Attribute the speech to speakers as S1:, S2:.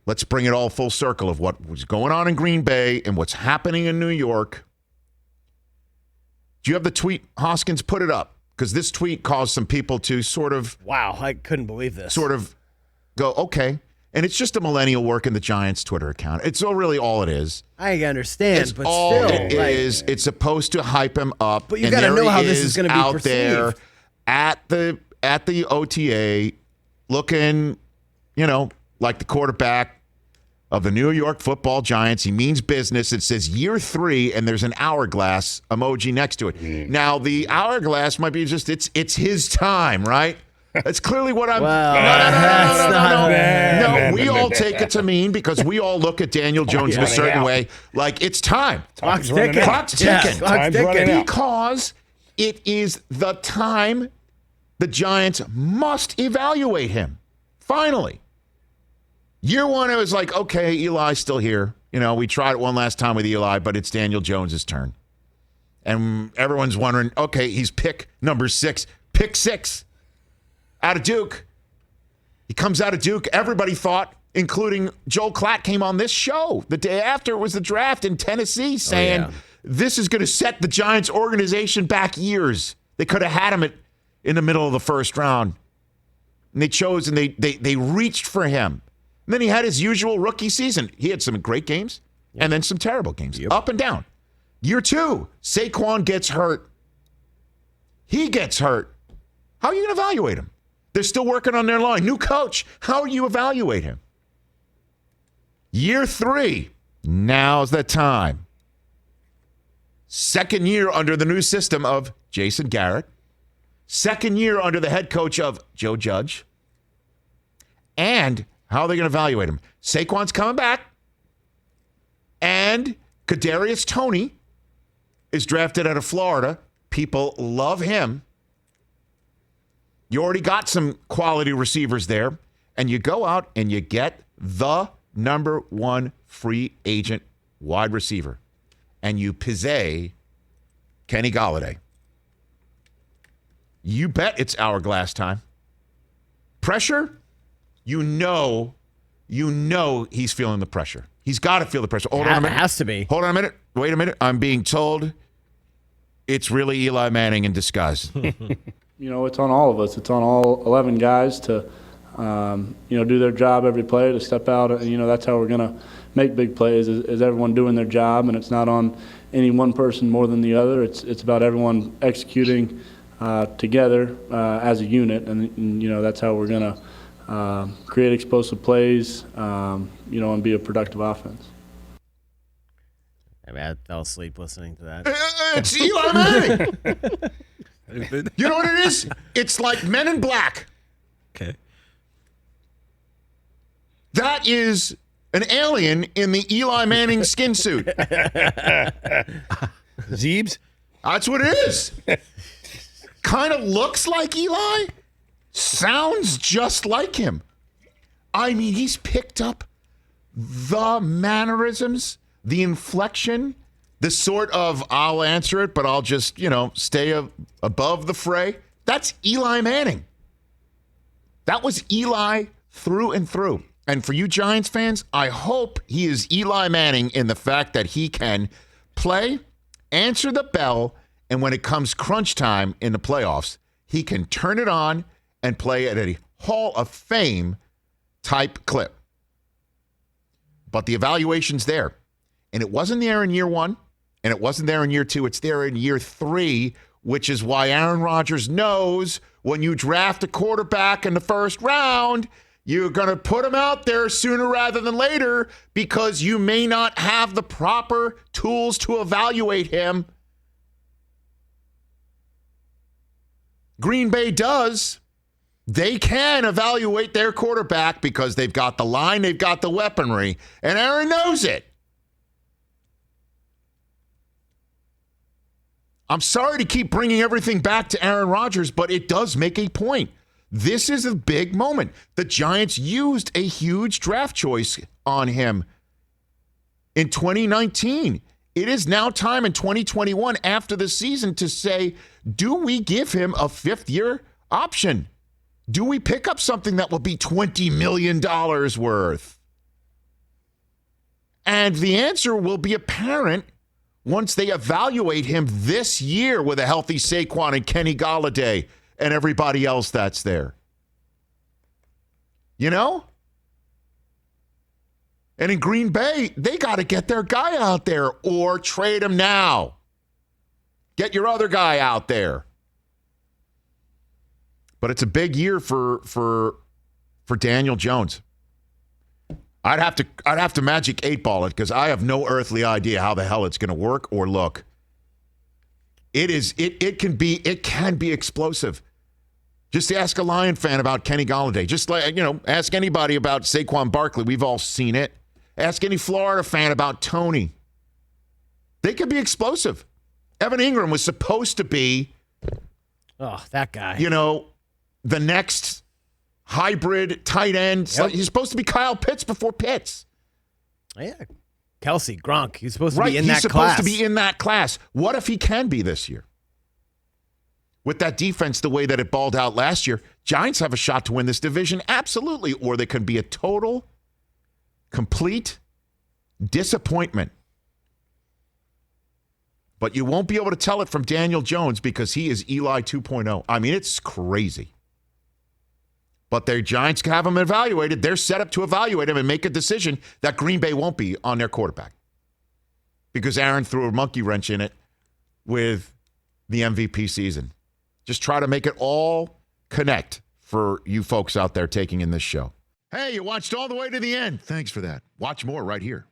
S1: let's bring it all full circle of what was going on in Green Bay and what's happening in New York. Do you have the tweet, Hoskins? Put it up, because this tweet caused some people to sort of...
S2: Wow, I couldn't believe this.
S1: Sort of go, okay. And it's just a millennial working the Giants Twitter account. It's really all it is.
S2: I understand,
S1: it's
S2: but
S1: all
S2: still.
S1: It is. It's supposed to hype him up.
S2: But you got to know how this is going to be
S1: out there at the OTA looking, like the quarterback of the New York Football Giants. He means business. It says year 3, and there's an hourglass emoji next to it. Now, the hourglass might be just, it's his time, right? That's clearly what I'm... No, we all take it to mean, because we all look at Daniel Jones in a certain way, like it's time.
S2: Clock's ticking.
S1: Clock's ticking.
S2: Clock's ticking.
S1: Because it is the time the Giants must evaluate him. Finally. Year 1, it was like, okay, Eli's still here. We tried it one last time with Eli, but it's Daniel Jones' turn. And everyone's wondering, okay, he's pick number 6. Pick 6 out of Duke. He comes out of Duke. Everybody thought, including Joel Klatt, came on this show the day after it was the draft in Tennessee saying, this is going to set the Giants organization back years. They could have had him in the middle of the first round. And they chose, and they reached for him. And then he had his usual rookie season. He had some great games and then some terrible games, up and down. Year 2, Saquon gets hurt. He gets hurt. How are you going to evaluate him? They're still working on their line. New coach. How do you evaluate him? Year 3, now's the time. Second year under the new system of Jason Garrett. Second year under the head coach of Joe Judge. And how are they going to evaluate him? Saquon's coming back. And Kadarius Toney is drafted out of Florida. People love him. You already got some quality receivers there. And you go out and you get the number 1 free agent wide receiver. And you pizzazz Kenny Golladay. You bet it's hourglass time. Pressure? You know he's feeling the pressure. He's got to feel the pressure. Hold on a minute.
S2: It has to be.
S1: Hold on a minute. Wait a minute. I'm being told it's really Eli Manning in disguise.
S3: It's on all of us. It's on all 11 guys to, do their job every play, to step out. That's how we're going to make big plays, is everyone doing their job, and it's not on any one person more than the other. It's about everyone executing together as a unit, and that's how we're going to create explosive plays, and be a productive offense.
S2: I fell asleep listening to that.
S1: It's Eli Manning. You know what it is? It's like Men in Black.
S4: Okay.
S1: That is an alien in the Eli Manning skin suit.
S4: Zeebs?
S1: That's what it is. Kind of looks like Eli. Sounds just like him. I mean, he's picked up the mannerisms, the inflection, the sort of, I'll answer it, but I'll just, stay above the fray. That's Eli Manning. That was Eli through and through. And for you Giants fans, I hope he is Eli Manning in the fact that he can play, answer the bell, and when it comes crunch time in the playoffs, he can turn it on and play at a Hall of Fame type clip. But the evaluation's there. And it wasn't there in year 1, and it wasn't there in year 2. It's there in year 3, which is why Aaron Rodgers knows when you draft a quarterback in the first round, you're going to put him out there sooner rather than later because you may not have the proper tools to evaluate him. Green Bay does. They can evaluate their quarterback because they've got the line, they've got the weaponry, and Aaron knows it. I'm sorry to keep bringing everything back to Aaron Rodgers, but it does make a point. This is a big moment. The Giants used a huge draft choice on him in 2019. It is now time in 2021 after the season to say, do we give him a fifth-year option? Do we pick up something that will be $20 million worth? And the answer will be apparent once they evaluate him this year with a healthy Saquon and Kenny Golladay and everybody else that's there. You know? And in Green Bay, they got to get their guy out there or trade him now. Get your other guy out there. But it's a big year for Daniel Jones. I'd have to magic 8-ball it because I have no earthly idea how the hell it's going to work or look. It can be explosive. Just ask a Lion fan about Kenny Golladay. Just ask anybody about Saquon Barkley. We've all seen it. Ask any Florida fan about Tony. They could be explosive. Evan Ingram was supposed to be,
S2: that guy.
S1: The next hybrid tight end.
S2: Yep.
S1: He's supposed to be Kyle Pitts before Pitts.
S2: Yeah. Kelsey, Gronk. He's supposed to be in
S1: He's
S2: that class.
S1: supposed to be in that class. What if he can be this year? With that defense the way that it balled out last year, Giants have a shot to win this division, absolutely. Or they could be a total, complete disappointment. But you won't be able to tell it from Daniel Jones because he is Eli 2.0. I mean, it's crazy. But their Giants have him evaluated. They're set up to evaluate him and make a decision that Green Bay won't be on their quarterback. Because Aaron threw a monkey wrench in it with the MVP season. Just try to make it all connect for you folks out there taking in this show. Hey, you watched all the way to the end. Thanks for that. Watch more right here.